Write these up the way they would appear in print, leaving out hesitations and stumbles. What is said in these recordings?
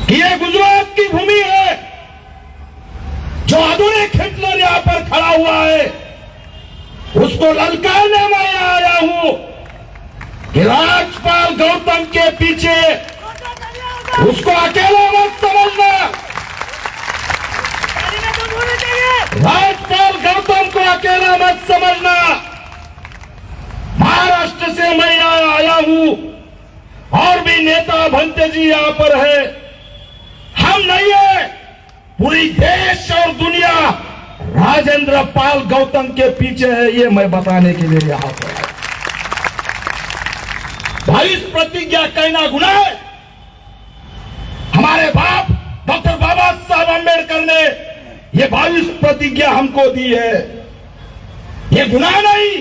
कि ये गुजरात की भूमि है, जो आधुनिक हिटलर यहां पर खड़ा हुआ है, उसको ललकारने मैं यहां आया हूं कि राजपाल गौतम के पीछे उसको अकेला मत समझना। राजपाल गौतम को अकेला मत समझना। महाराष्ट्र से मैं यहां आया हूं और भी नेता भंते जी यहां पर है। हम नहीं है, पूरी देश और दुनिया राजेंद्र पाल गौतम के पीछे है, ये मैं बताने के लिए यहां पर है। 22 प्रतिज्ञा कहना गुनाह है। हमारे बाप डॉक्टर बाबा साहब अम्बेडकर ने ये 22 प्रतिज्ञा हमको दी है, ये गुनाह नहीं।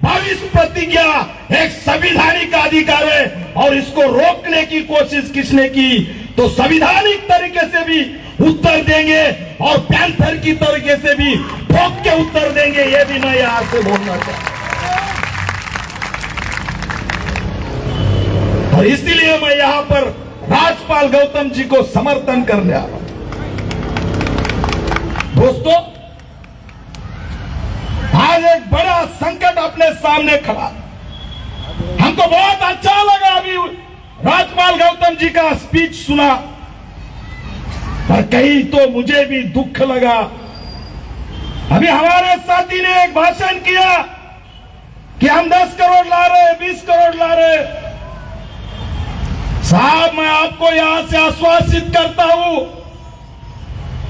22 प्रतिज्ञा एक संवैधानिक अधिकार है और इसको रोकने की कोशिश किसने की तो संवैधानिक तरीके से भी उत्तर देंगे और पैंथर की तरीके से भी ठोक के उत्तर देंगे, ये भी मैं यहां से बोलना चाहता हूं। और इसीलिए मैं यहां पर राजपाल गौतम जी को समर्थन करने आ रहा हूं। दोस्तों, आज एक बड़ा संकट अपने सामने खड़ा। हमको बहुत अच्छा लगा अभी राजपाल गौतम जी का स्पीच सुना, पर कहीं तो मुझे भी दुख लगा। अभी हमारे साथी ने एक भाषण किया कि हम 10 करोड़ ला रहे, 20 करोड़ ला रहे। साहब, मैं आपको यहां से आश्वासित करता हूं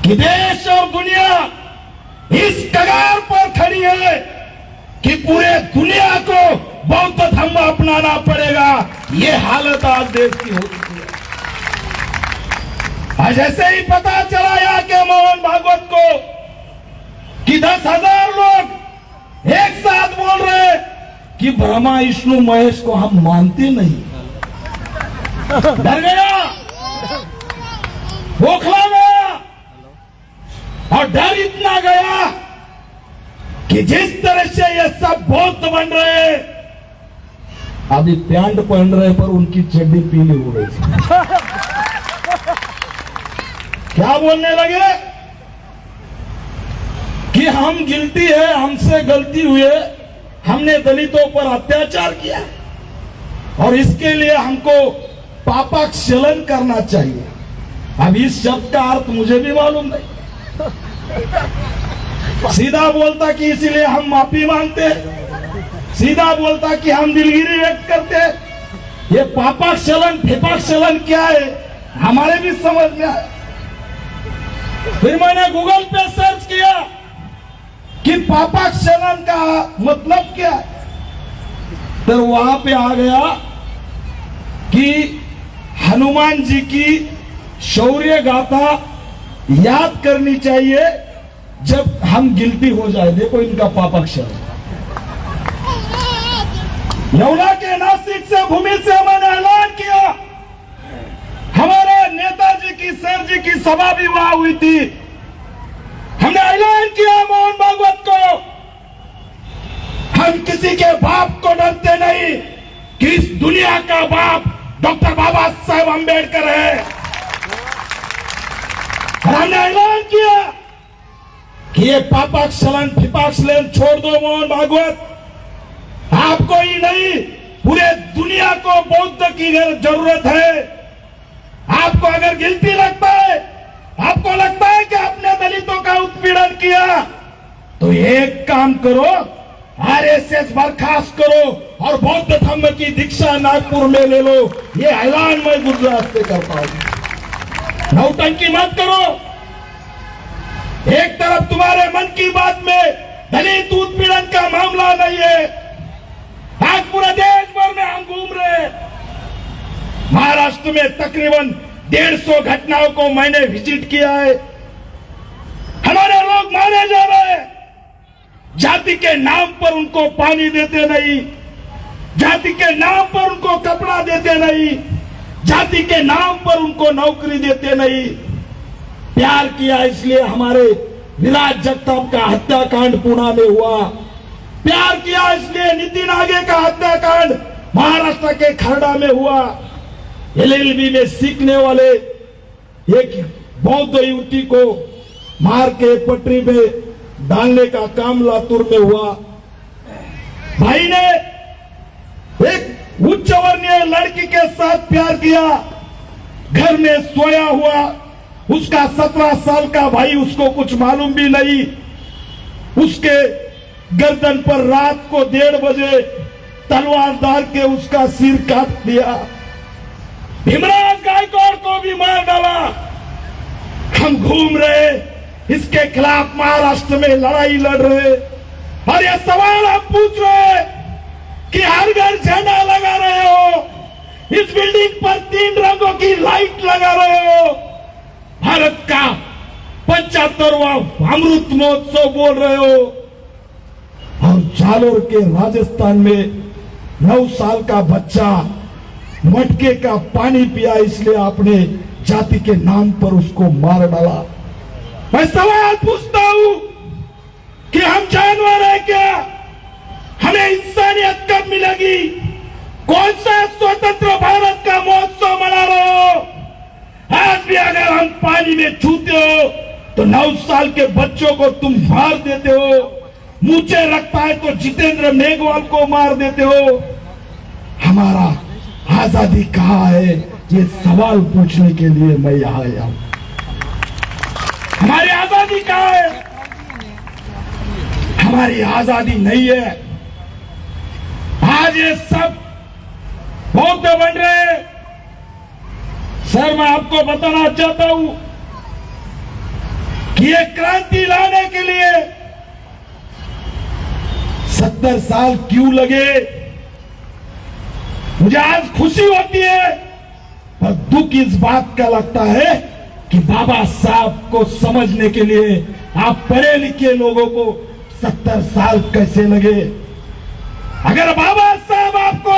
कि देश और दुनिया इस कगार पर खड़ी है कि पूरे दुनिया को बौद्ध धर्म अपनाना पड़ेगा। ये हालत आज देश की हो चुकी है। आज जैसे ही पता चला यहाँ के मोहन भागवत को कि 10,000 लोग एक साथ बोल रहे कि ब्रह्मा विष्णु महेश को हम मानते नहीं, डर गया, खोखला गया। और डर इतना गया कि जिस तरह से ये सब बौद्ध बन रहे हैं, अभी पैंट पहन रहे पर उनकी चड्डी पीली हो रही थी। क्या बोलने लगे कि हम गिल्टी है, हमसे गलती हुई, हमने दलितों पर अत्याचार किया और इसके लिए हमको पापाक्षलन करना चाहिए। अब इस शब्द का अर्थ मुझे भी मालूम नहीं। सीधा बोलता कि इसीलिए हम माफी मांगते, सीधा बोलता कि हम दिलगिरी व्यक्त करते। ये पापाक्षलन फिपाक्षलन क्या है हमारे भी समझ में आया। फिर मैंने गूगल पे सर्च किया कि पापाक्षलन का मतलब क्या है, तो वहां पे आ गया कि हनुमान जी की शौर्य गाथा याद करनी चाहिए जब हम गिल्टी हो जाए। देखो इनका पापाक्षरण। यमुना के नासिक से भूमि से मैंने ऐलान किया, हमारे नेताजी की सर जी की सभा भी वहां हुई थी। हमने ऐलान किया मोहन भागवत को, हम किसी के बाप को डरते नहीं कि इस दुनिया का बाप डॉक्टर बाबा साहेब अम्बेडकर है। और हमने ऐलान किया कि ये पापाक्षलन फिपाक्षलन छोड़ दो मोहन भागवत, आपको ही नहीं पूरे दुनिया को बौद्ध की जरूरत है। आपको अगर गिल्टी लगता है, आपको लगता है कि आपने दलितों का उत्पीड़न किया, तो एक काम करो, आरएसएस बर्खास्त करो और बौद्ध धर्म की दीक्षा नागपुर में ले लो। ये ऐलान मैं गुजरात से करता हूं। नौटंकी मत करो। एक तरफ तुम्हारे मन की बात में दलित उत्पीड़न का मामला नहीं है, आज पूरे देश भर में हम घूम रहे हैं। महाराष्ट्र में तकरीबन 150 घटनाओं को मैंने विजिट किया है। हमारे लोग मारे जा रहे हैं, जाति के नाम पर उनको पानी देते नहीं, जाति के नाम पर उनको कपड़ा देते नहीं, जाति के नाम पर उनको नौकरी देते नहीं। प्यार किया इसलिए हमारे विराट जगताप का हत्याकांड पुणे में हुआ, प्यार किया इसलिए नितिन आगे का हत्याकांड महाराष्ट्र के खरड़ा में हुआ। एलएलबी में सीखने वाले एक बौद्ध युवती को मार के पटरी में डालने का काम लातूर में हुआ। भाई ने एक उच्च वर्णीय लड़की के साथ प्यार किया, घर में सोया हुआ, उसका 17 साल का भाई, उसको कुछ मालूम भी नहीं, उसके गर्दन पर रात को 1:30 बजे तलवार डाल के उसका सिर काट दिया। भीमराव गायकवाड़ को भी मार डाला। हम घूम रहे, इसके खिलाफ महाराष्ट्र में लड़ाई लड़ रहे, और यह सवाल आप पूछ रहे कि हर घर झंडा लगा रहे हो, इस बिल्डिंग पर 3 रंगों की लाइट लगा रहे हो, भारत का 75वां अमृत महोत्सव बोल रहे हो, और जालोर के राजस्थान में 9 साल का बच्चा मटके का पानी पिया, इसलिए आपने जाति के नाम पर उसको मार डाला। मैं सवाल पूछता हूं कि हम जानवर हैं क्या? हमें इंसानियत कब मिलेगी? कौन सा स्वतंत्र भारत का महोत्सव मना रहे हो? आज भी अगर हम पानी में छूते हो तो 9 साल के बच्चों को तुम मार देते हो, मुझे लगता है तो जितेंद्र मेघवाल को मार देते हो। हमारा आजादी कहाँ है, ये सवाल पूछने के लिए मैं यहाँ आया हूं। हमारी आजादी कहाँ है? हमारी आजादी नहीं है। आज ये सब बौद्ध बन रहे हैं। सर, मैं आपको बताना चाहता हूं कि ये क्रांति लाने के लिए 70 साल क्यों लगे? मुझे आज खुशी होती है, पर दुख इस बात का लगता है कि बाबा साहब को समझने के लिए आप पढ़े लिखे लोगों को 70 साल कैसे लगे? अगर बाबा साहब आपको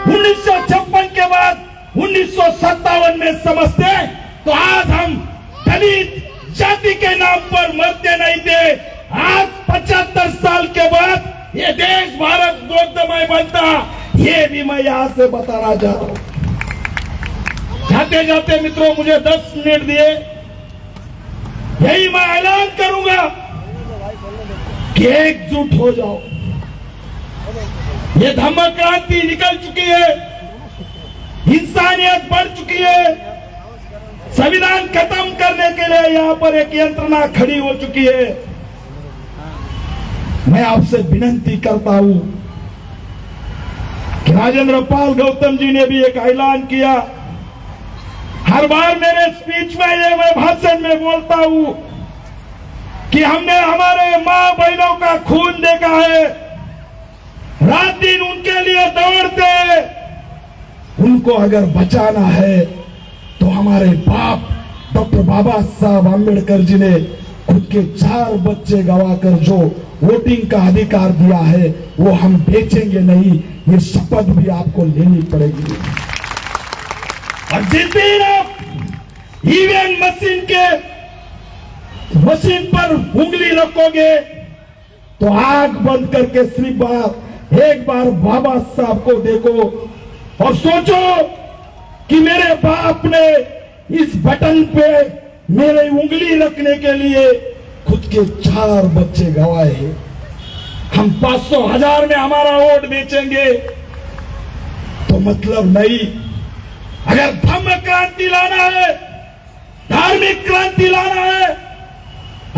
1956 के बाद 1957 में समझते तो आज हम दलित जाति के नाम पर मरते नहीं थे। आज 75 साल के बाद ये देश भारत बौद्धमय बनता, ये भी मैं यहां से बताना चाहता हूं। जाते जाते मित्रों, मुझे 10 मिनट दिए, यही मैं ऐलान करूंगा कि एकजुट हो जाओ। ये धम्म क्रांति निकल चुकी है, इंसानियत बढ़ चुकी है, संविधान खत्म करने के लिए यहां पर एक यंत्रणा खड़ी हो चुकी है। मैं आपसे विनती करता हूं कि राजेंद्र पाल गौतम जी ने भी एक ऐलान किया। हर बार मेरे स्पीच में ये मैं भाषण में बोलता हूं कि हमने हमारे मां बहनों का खून देखा है, रात दिन उनके लिए दौड़ते। उनको अगर बचाना है तो हमारे बाप डॉक्टर बाबा साहब आंबेडकर जी ने खुद के 4 बच्चे गवाकर जो वोटिंग का अधिकार दिया है, वो हम बेचेंगे नहीं। ये शपथ भी आपको लेनी पड़ेगी। और जिस दिन आप ईवीएम मशीन पर उंगली रखोगे तो आंख बंद करके सिर्फ एक बार बाबा साहब को देखो और सोचो कि मेरे बाप ने इस बटन पे मेरे उंगली रखने के लिए खुद के 4 बच्चे गवाए हैं। हम 500,000 में हमारा वोट बेचेंगे तो मतलब नहीं। अगर धम्म क्रांति लाना है, धार्मिक क्रांति लाना है,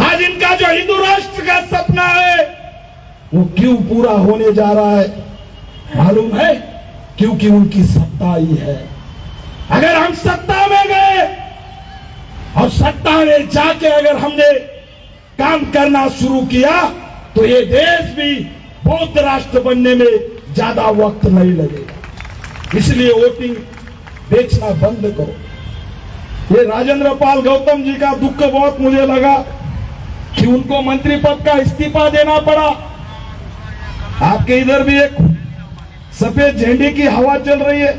आज इनका जो हिंदू राष्ट्र का सपना है वो क्यों पूरा होने जा रहा है मालूम है? क्योंकि उनकी सत्ता ही है। अगर हम सत्ता में गए और सत्ता में जाके अगर हमने काम करना शुरू किया तो ये देश भी बौद्ध राष्ट्र बनने में ज्यादा वक्त नहीं लगेगा। इसलिए वोटिंग बेचना बंद करो। ये राजेंद्र पाल गौतम जी का दुख बहुत मुझे लगा कि उनको मंत्री पद का इस्तीफा देना पड़ा। आपके इधर भी एक सफेद झंडे की हवा चल रही है,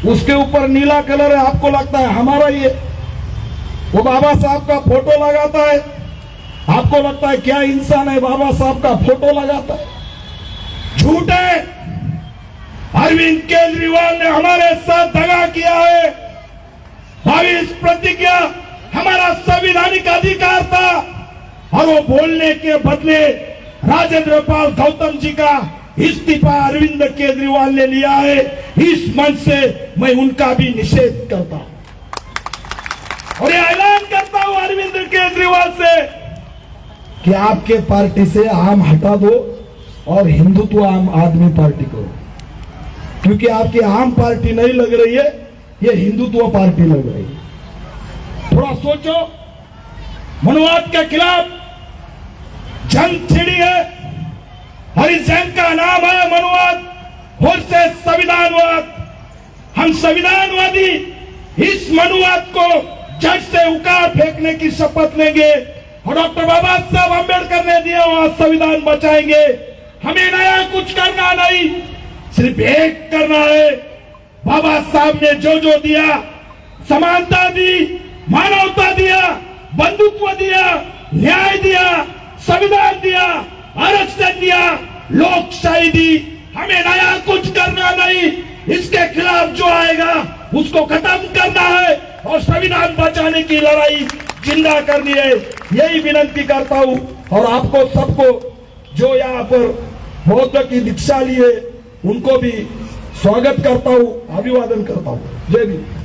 उसके ऊपर नीला कलर है, आपको लगता है हमारा ही है। वो बाबा साहब का फोटो लगाता है, आपको लगता है क्या इंसान है बाबा साहब का फोटो लगाता है? झूठ है। अरविंद केजरीवाल ने हमारे साथ दगा किया है। 22 प्रतिज्ञा हमारा संवैधानिक अधिकार था और वो बोलने के बदले राजेंद्र पाल गौतम जी का इस्तीफा अरविंद केजरीवाल ने लिया है। इस मंच से मैं उनका भी निषेध करता हूं और ये ऐलान करता हूं अरविंद केजरीवाल से कि आपके पार्टी से आम हटा दो और हिंदुत्व आम आदमी पार्टी करो, क्योंकि आपकी आम पार्टी नहीं लग रही है, ये हिंदुत्व पार्टी लग रही है। थोड़ा सोचो, मनुवाद के खिलाफ जंग छिड़ी है और इस जंग का नाम है मनुवाद और से संविधानवाद। हम संविधानवादी इस मनुवाद को जड़ से उखाड़ फेंकने की शपथ लेंगे और डॉक्टर बाबा साहब अम्बेडकर ने दिया हुआ संविधान बचाएंगे। हमें नया कुछ करना नहीं, सिर्फ एक करना है। बाबा साहब ने जो जो दिया, समानता दी, मानवता दिया, बंधुत्व दिया, न्याय दिया, संविधान दिया, आरक्षण दिया, लोकशाही दी, हमें नया कुछ करना नहीं। इसके खिलाफ जो आएगा उसको खत्म करना है और संविधान बचाने की लड़ाई जिंदा करनी है। यही विनती करता हूं और आपको सबको जो यहाँ पर बौद्ध की दीक्षा लिए उनको भी स्वागत करता हूं, अभिवादन करता हूं। जय भीम।